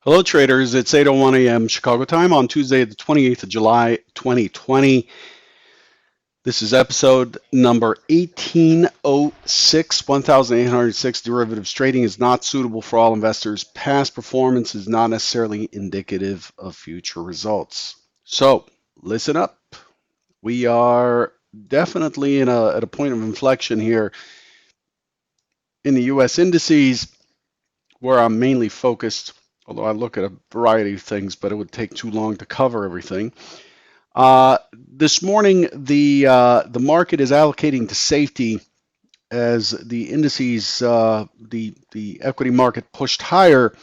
Hello, traders. It's 8:01 a.m. Chicago time on Tuesday, the 28th of July, 2020. This is episode number 1806. 1806 derivatives trading is not suitable for all investors. Past performance is not necessarily indicative of future results. So, listen up. We are definitely at a point of inflection here in the U.S. indices where I'm mainly focused, although I look at a variety of things, but it would take too long to cover everything. This morning, the market is allocating to safety as the indices, the equity market pushed higher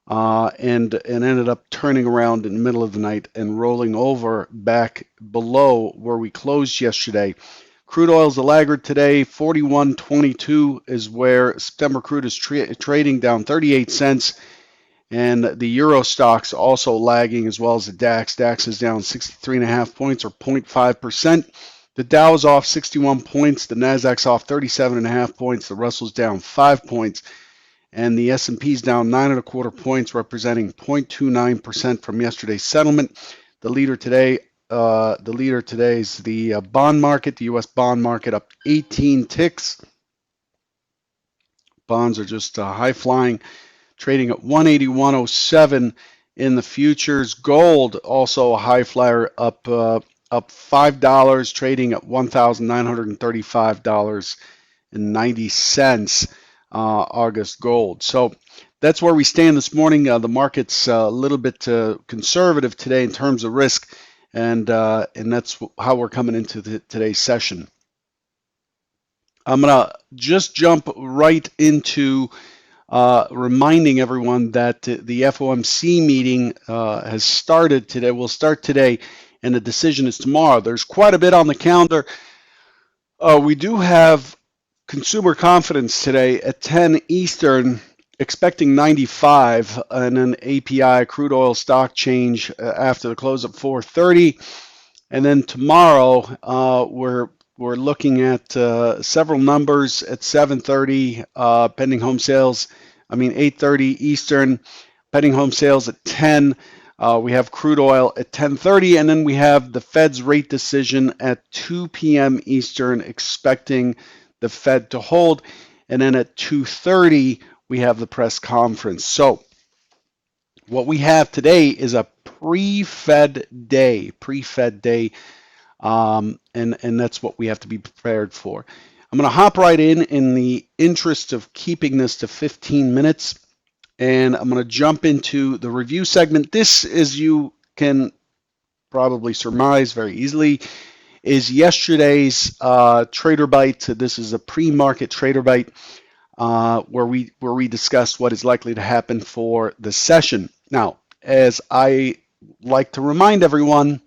and ended up turning around in the middle of the night and rolling over back below where we closed yesterday. Crude oil is a laggard today. 41.22 is where September crude is trading, down 38 cents. And the Euro stocks also lagging, as well as the DAX. DAX is down 63.5 points, or 0.5%. The Dow is off 61 points. The Nasdaq's off 37.5 points. The Russell's down 5 points. And the S&P is down 9.25 points, representing 0.29% from yesterday's settlement. The leader today is the bond market. The U.S. bond market up 18 ticks. Bonds are just high flying, trading at 181.07 in the futures. Gold also a high flyer, up $5, trading at $1,935.90. August gold. So that's where we stand this morning. The market's a little bit conservative today in terms of risk, and that's how we're coming into today's session. I'm gonna just jump right into reminding everyone that the FOMC meeting has started today. Will start today, and the decision is tomorrow. There's quite a bit on the calendar. We do have consumer confidence today at 10 Eastern, expecting 95, and an API crude oil stock change after the close at 4:30, and then tomorrow we're looking at several numbers at 7:30, pending home sales. 8:30 Eastern, pending home sales at 10. We have crude oil at 10:30, and then we have the Fed's rate decision at 2 p.m. Eastern, expecting the Fed to hold. And then at 2:30, we have the press conference. So what we have today is a pre-Fed day, and that's what we have to be prepared for. I'm going to hop right in the interest of keeping this to 15 minutes. And I'm going to jump into the review segment. This, as you can probably surmise very easily, is yesterday's Trader Bite. This is a pre-market Trader Bite where we discussed what is likely to happen for the session. Now, as I like to remind everyone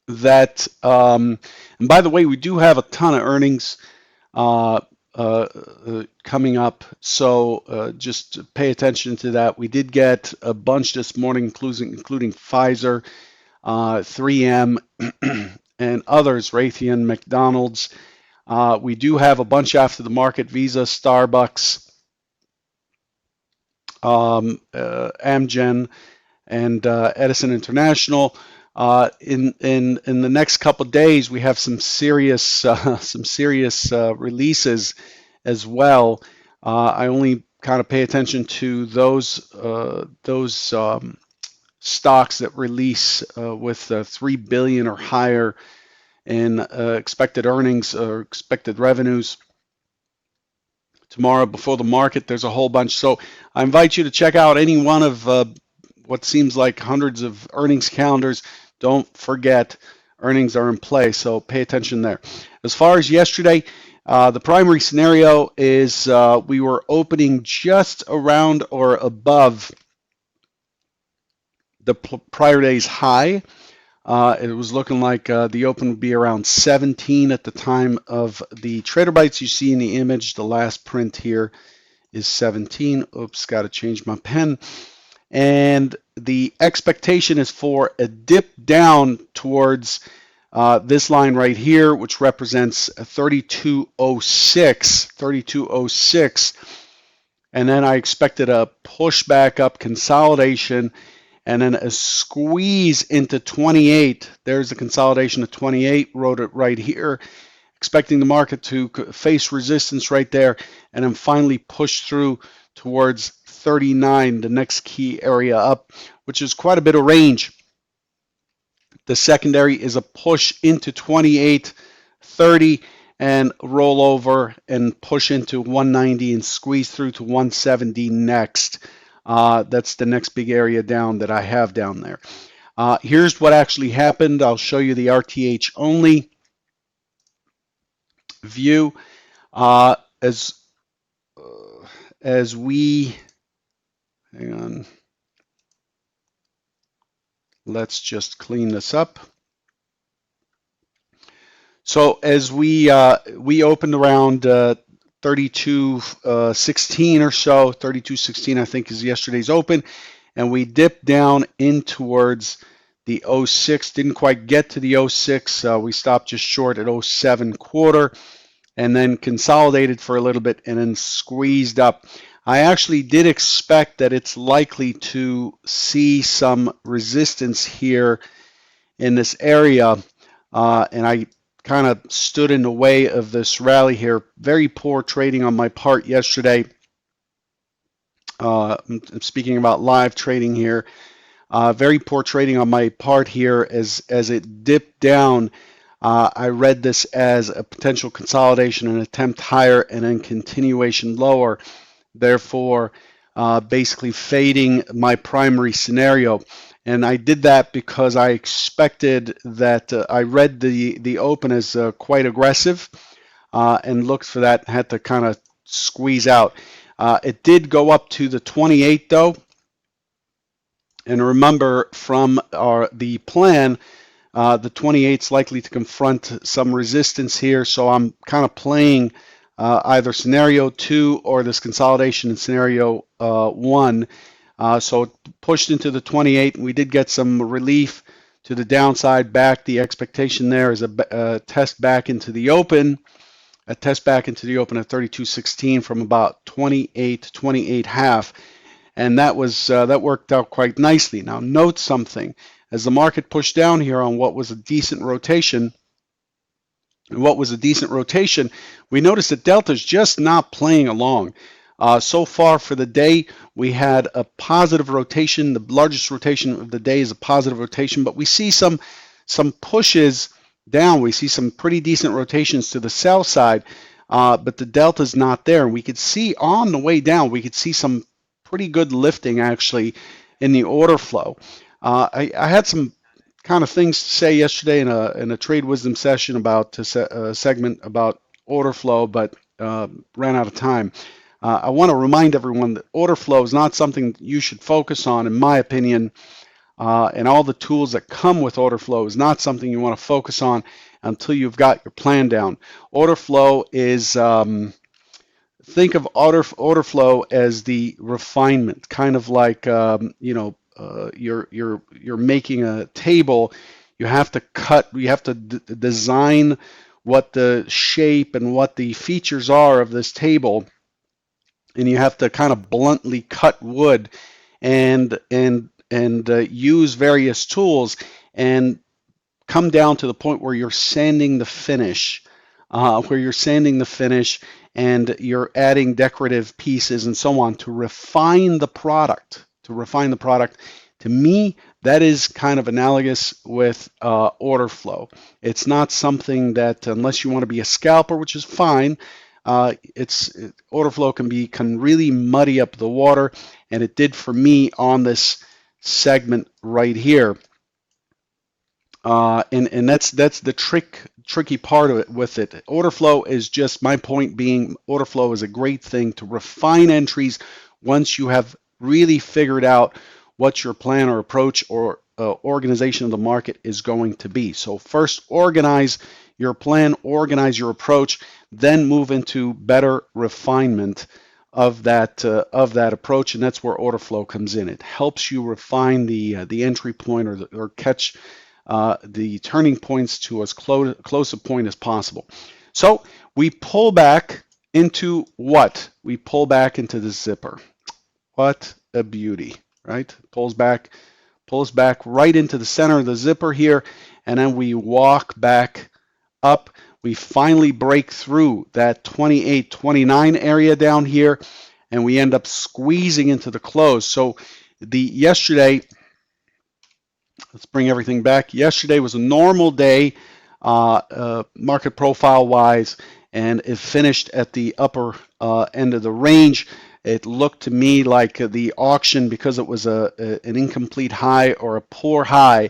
that, and by the way, we do have a ton of earnings coming up, so just pay attention to that. We did get a bunch this morning, including Pfizer, 3M, and others, Raytheon, McDonald's. We do have a bunch after the market: Visa, Starbucks, Amgen, and Edison International. In the next couple of days, we have some serious releases as well. I only kind of pay attention to those stocks that release with 3 billion or higher in expected earnings or expected revenues tomorrow before the market. There's a whole bunch. So I invite you to check out any one of what seems like hundreds of earnings calendars. Don't forget, earnings are in play, so pay attention there. As far as yesterday, the primary scenario is we were opening just around or above the prior day's high. It was looking like the open would be around 17 at the time of the Trader Bites. You see in the image, the last print here is 17. Oops, got to change my pen. And the expectation is for a dip down towards this line right here, which represents a 3206. and then I expected a push back up consolidation and then a squeeze into 28. There's the consolidation of 28, wrote it right here, expecting the market to face resistance right there and then finally push through towards 39, the next key area up, which is quite a bit of range. The secondary is a push into 28.30 and roll over and push into 190 and squeeze through to 170 next. That's the next big area down that I have down there. Here's what actually happened. I'll show you the RTH only view. Uh, as as we, hang on, let's just clean this up. So as we opened around 32.16 or so, 32.16 I think is yesterday's open, and we dipped down in towards the '06. Didn't quite get to the '06. We stopped just short at '07 quarter, and then consolidated for a little bit and then squeezed up. I actually did expect that it's likely to see some resistance here in this area, and I kind of stood in the way of this rally here. Very poor trading on my part yesterday. I'm speaking about live trading here. Very poor trading on my part here as it dipped down. I read this as a potential consolidation, an attempt higher, and then continuation lower. Therefore, basically fading my primary scenario. And I did that because I expected that I read the open as quite aggressive and looked for that, had to kind of squeeze out. It did go up to the 28 though. And remember from the plan, the 28 is likely to confront some resistance here. So I'm kind of playing either scenario 2 or this consolidation in scenario 1. So it pushed into the 28, and we did get some relief to the downside back. The expectation there is a test back into the open, at 32.16 from about 28 to 28.5, and that worked out quite nicely. Now note something: as the market pushed down here on what was a decent rotation, we noticed that Delta is just not playing along. So far for the day, we had a positive rotation. The largest rotation of the day is a positive rotation, but we see some pushes down. We see some pretty decent rotations to the sell side, but the delta is not there. We could see on the way down, we could see some pretty good lifting actually in the order flow. I had some kind of things to say yesterday in a trade wisdom session about a segment about order flow, but ran out of time. I want to remind everyone that order flow is not something you should focus on, in my opinion, and all the tools that come with order flow is not something you want to focus on until you've got your plan down. Order flow is think of order flow as the refinement, kind of like you're making a table. You have to design what the shape and what the features are of this table, and you have to kind of bluntly cut wood and use various tools and come down to the point where you're sanding the finish, and you're adding decorative pieces and so on to refine the product. To me, that is kind of analogous with order flow. It's not something that, unless you want to be a scalper, which is fine, order flow can really muddy up the water, and it did for me on this segment right here. And that's the tricky part of it with it. Order flow is just, my point being, order flow is a great thing to refine entries once you have really figured out what your plan or approach or organization of the market is going to be. So first organize your plan, organize your approach, then move into better refinement of that approach, and that's where order flow comes in. It helps you refine the entry point or catch the turning points to as close a point as possible. So we pull back into what? We pull back into the zipper. What a beauty, right? Pulls back right into the center of the zipper here, and then we walk back up. We finally break through that 28, 29 area down here, and we end up squeezing into the close. So the yesterday, let's bring everything back. Yesterday was a normal day, market profile wise, and it finished at the upper end of the range. It looked to me like the auction, because it was an incomplete high or a poor high,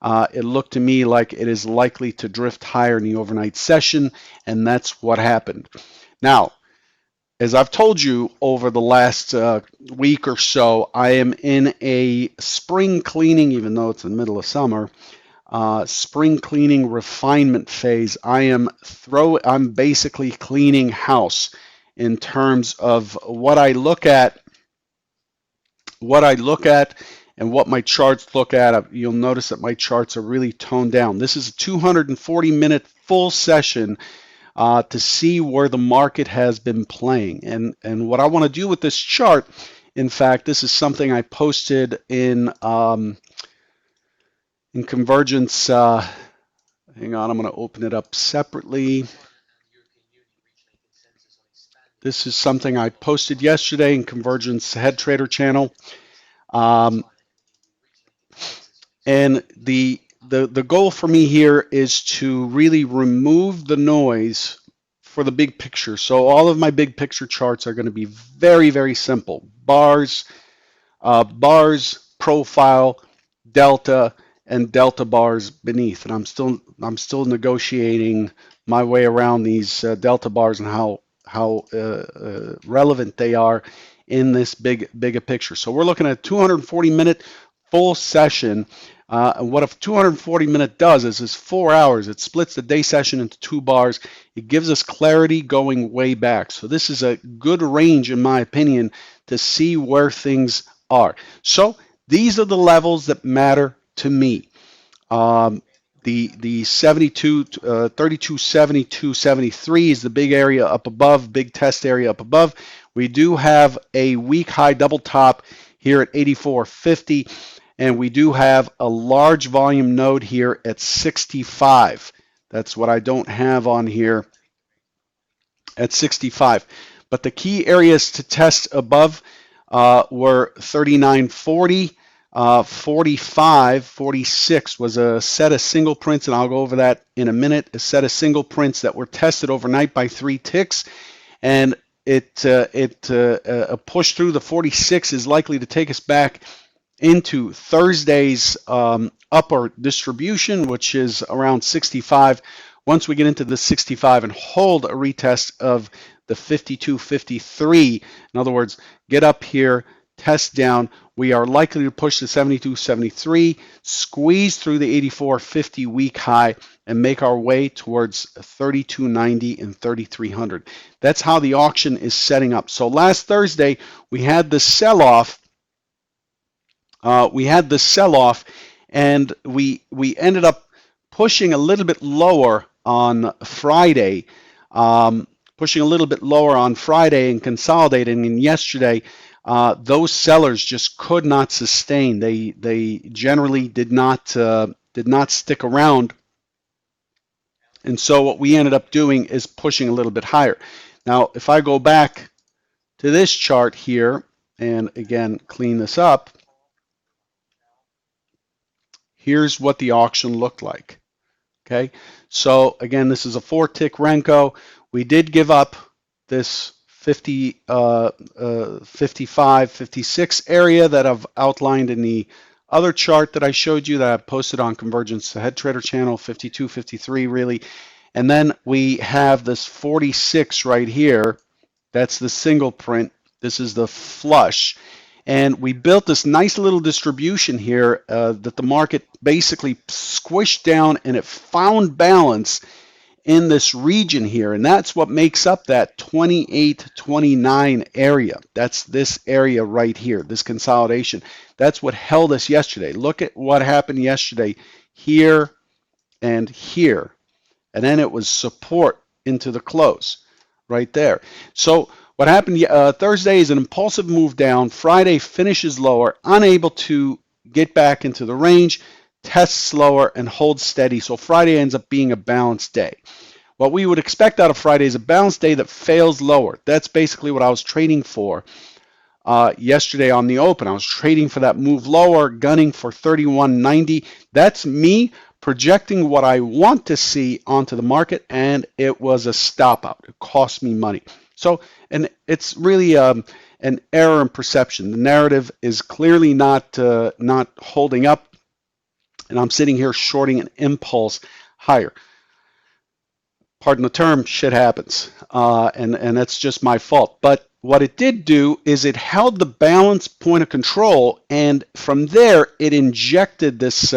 it looked to me like it is likely to drift higher in the overnight session, and that's what happened. Now, as I've told you over the last week or so, I am in a spring cleaning, even though it's in the middle of summer, spring cleaning refinement phase. I'm basically cleaning house in terms of what I look at and what my charts look at. You'll notice that my charts are really toned down. This is a 240-minute full session to see where the market has been playing. And what I want to do with this chart, in fact, this is something I posted in Convergence. Hang on, I'm going to open it up separately. This is something I posted yesterday in Convergence Head Trader channel. Um, and the goal for me here is to really remove the noise for the big picture. So all of my big picture charts are going to be very, very simple. Bars, profile, delta, and delta bars beneath. And I'm still negotiating my way around these delta bars and how relevant they are in this bigger picture. So we're looking at a 240-minute full session. And what a 240-minute does is 4 hours. It splits the day session into 2 bars. It gives us clarity going way back. So this is a good range, in my opinion, to see where things are. So these are the levels that matter to me. The 72, 32, 72, 73 is the big area up above, big test area up above. We do have a weak high double top here at 84.50, and we do have a large volume node here at 65. That's what I don't have on here at 65. But the key areas to test above were 39.40, 45, 46 was a set of single prints, and I'll go over that in a minute, a set of single prints that were tested overnight by 3 ticks, and a push through the 46 is likely to take us back into Thursday's upper distribution, which is around 65. Once we get into the 65 and hold a retest of the 52.53, in other words, get up here, test down, we are likely to push the 72.73, squeeze through the 84.50 week high, and make our way towards 32.90 and 3300. That's how the auction is setting up. So last Thursday, we had the sell-off. And we ended up pushing a little bit lower on Friday, and consolidating. And yesterday, those sellers just could not sustain. They generally did not stick around. And so what we ended up doing is pushing a little bit higher. Now, if I go back to this chart here, and again, clean this up, here's what the auction looked like. Okay, so again, this is a 4-tick Renko. We did give up this 50, 55, 56 area that I've outlined in the other chart that I showed you that I posted on Convergence, the Head Trader channel, 52, 53 really. And then we have this 46 right here. That's the single print. This is the flush. And we built this nice little distribution here that the market basically squished down, and it found balance in this region here. And that's what makes up that 28-29 area. That's this area right here, this consolidation. That's what held us yesterday. Look at what happened yesterday here and here. And then it was support into the close. right there. So what happened Thursday is an impulsive move down. Friday finishes lower, unable to get back into the range, tests lower, and holds steady. So Friday ends up being a balanced day. What we would expect out of Friday is a balanced day that fails lower. That's basically what I was trading for yesterday on the open. I was trading for that move lower, gunning for 31.90. That's me projecting what I want to see onto the market, and it was a stop out. It cost me money. So, and it's really an error in perception. The narrative is clearly not holding up, and I'm sitting here shorting an impulse higher. Pardon the term, shit happens, and that's just my fault. But what it did do is it held the balance point of control, and from there it injected this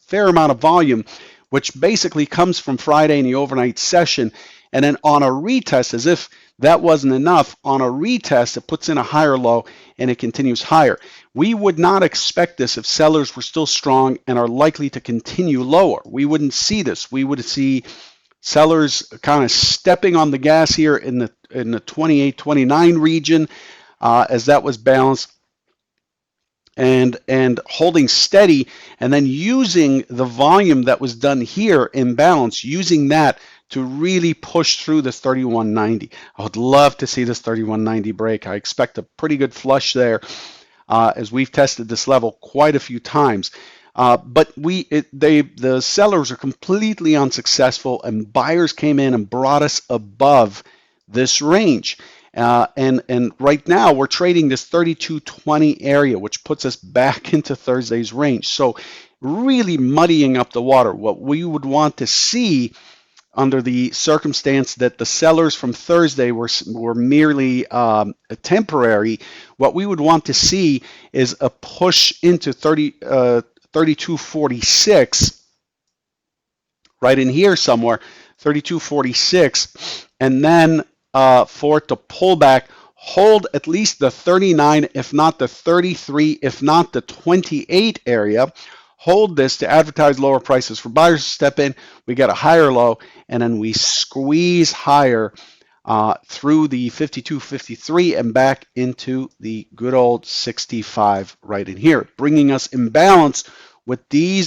fair amount of volume, which basically comes from Friday in the overnight session, and then on a retest, as if that wasn't enough, on a retest it puts in a higher low and it continues higher. We would not expect this if sellers were still strong and are likely to continue lower. We wouldn't see this. We would see sellers kind of stepping on the gas here in the 28, 29 region as that was balanced and holding steady, and then using the volume that was done here in balance, using that to really push through this 31.90. I would love to see this 31.90 break. I expect a pretty good flush there as we've tested this level quite a few times. But the sellers are completely unsuccessful, and buyers came in and brought us above this range. And right now we're trading this 32.20 area, which puts us back into Thursday's range. So really muddying up the water. What we would want to see under the circumstance that the sellers from Thursday were merely temporary, what we would want to see is a push into 32.46 right in here somewhere, 32.46, and then for it to pull back, hold at least the 39, if not the 33, if not the 28 area. Hold this to advertise lower prices for buyers to step in. We get a higher low, and then we squeeze higher through the 52, 53 and back into the good old 65 right in here, bringing us in balance with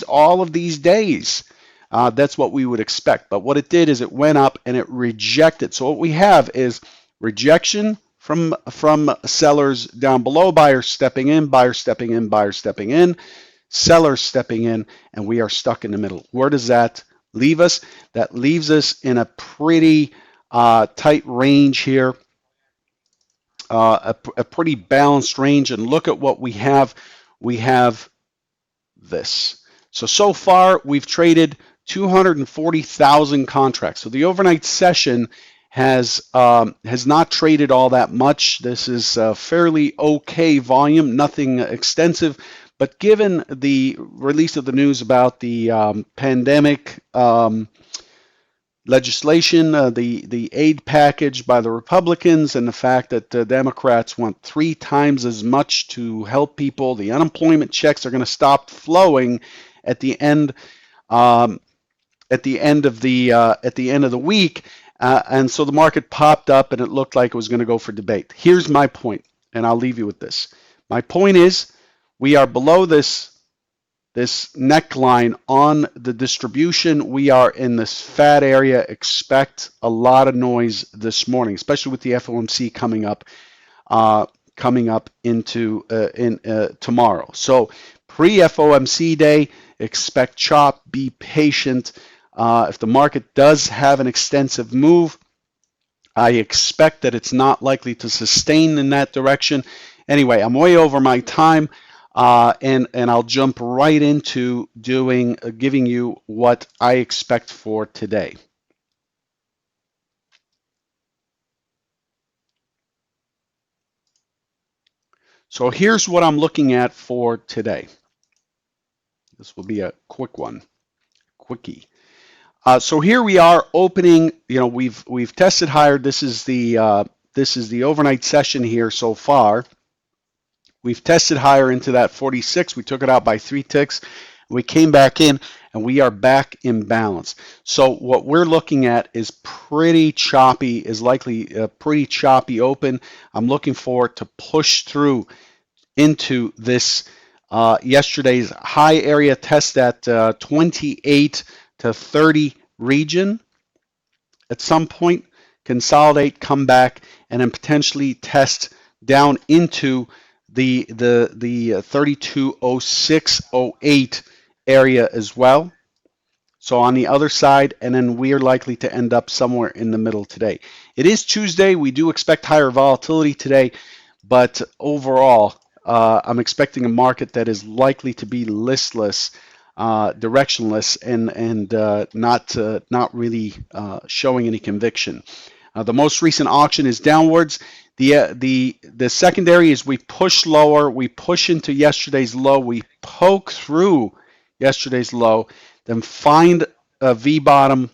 all of these days. That's what we would expect. But what it did is it went up and it rejected. So what we have is rejection from sellers down below, buyers stepping in, buyers stepping in, buyers stepping in, sellers stepping in, and we are stuck in the middle. Where does that leave us? That leaves us in a pretty tight range here, a pretty balanced range. And look at what we have. We have this. So far, we've traded 240,000 contracts. So the overnight session has not traded all that much. This is a fairly okay volume, nothing extensive. But given the release of the news about the pandemic legislation, the aid package by the Republicans, and the fact that the Democrats want 3 times as much to help people, the unemployment checks are going to stop flowing at the end at the end of the week, and so the market popped up and it looked like it was going to go for debate. Here's my point, and I'll leave you with this. My point is, we are below this neckline on the distribution. We are in this fat area. Expect a lot of noise this morning, especially with the FOMC coming up into tomorrow. So pre-FOMC day, expect chop. Be patient. If the market does have an extensive move, I expect that it's not likely to sustain in that direction. Anyway, I'm way over my time. And I'll jump right into giving you what I expect for today. So here's what I'm looking at for today. This will be a quick one, quickie. So here we are opening. You know, we've tested higher. This is the overnight session here so far. We've tested higher into that 46. We took it out by 3 ticks. We came back in and we are back in balance. So what we're looking at is pretty choppy, is likely a pretty choppy open. I'm looking for it to push through into this yesterday's high area test at 28 to 30 region at some point, consolidate, come back, and then potentially test down into the 320608 area as well. So on the other side, and then we are likely to end up somewhere in the middle today. It is Tuesday. We do expect higher volatility today, but overall, I'm expecting a market that is likely to be listless, directionless, and not really showing any conviction. The most recent auction is downwards. The secondary is we push lower, we push into yesterday's low, we poke through yesterday's low, then find a V bottom,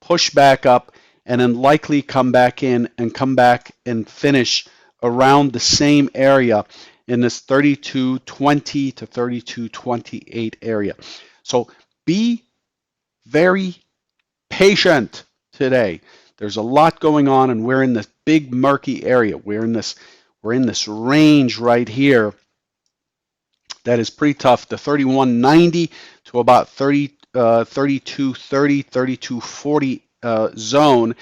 push back up, and then likely come back in and come back and finish around the same area in this 3220 to 3228 area. So be very patient today. There's a lot going on, and we're in this big murky area. We're in this range right here that is pretty tough. The 3190 to about 3230, 3240 zone.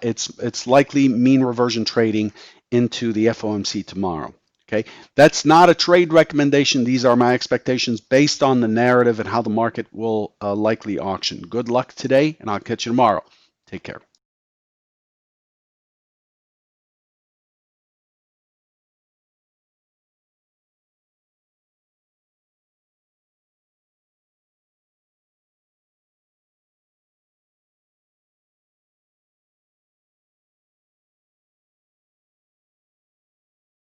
It's likely mean reversion trading into the FOMC tomorrow. Okay, that's not a trade recommendation. These are my expectations based on the narrative and how the market will likely auction. Good luck today, and I'll catch you tomorrow. Take care.